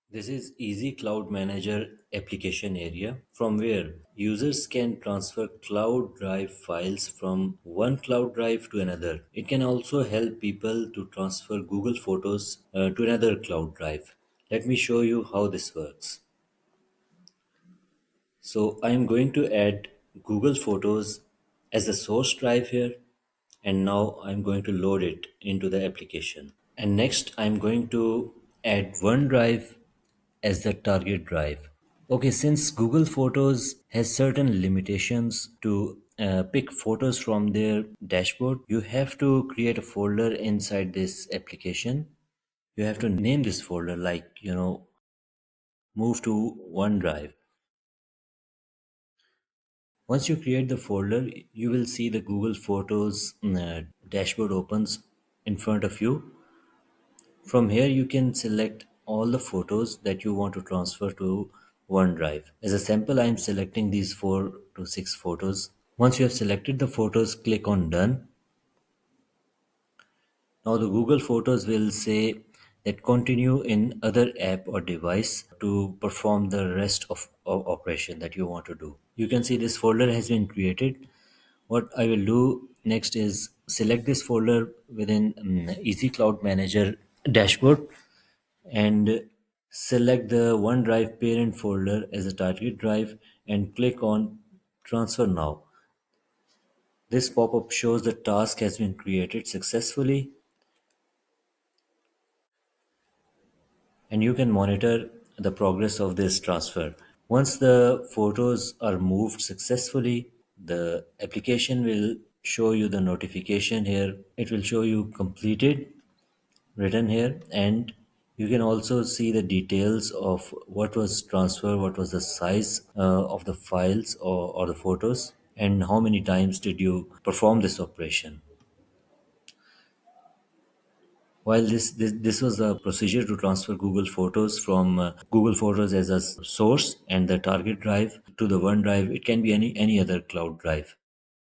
This is Easy Cloud Manager application area from where users can transfer cloud drive files from one cloud drive to another. It can also help people to transfer Google Photos to another cloud drive. Let me show you how this works. So I'm going to add Google Photos as a source drive here, and now I'm going to load it into the application. And next I'm going to add OneDrive as the target drive. Okay, since Google Photos has certain limitations to pick photos from their dashboard, you have to create a folder inside this application. You have to name this folder like, move to OneDrive. Once you create the folder, you will see the Google Photos dashboard opens in front of you. From here, you can select all the photos that you want to transfer to OneDrive. As a sample, I am selecting these 4 to 6 photos. Once you have selected the photos, click on Done. Now the Google Photos will say that continue in other app or device to perform the rest of operation that you want to do. You can see this folder has been created. What I will do next is select this folder within Easy Cloud Manager dashboard and select the OneDrive parent folder as a target drive and click on Transfer Now. This pop-up shows the task has been created successfully, and you can monitor the progress of this transfer. Once the photos are moved successfully, the application will show you the notification here. It will show you completed written here, and you can also see the details of what was transferred, what was the size of the files or the photos, and how many times did you perform this operation. While this was the procedure to transfer Google Photos from Google Photos as a source and the target drive to the OneDrive, it can be any other cloud drive.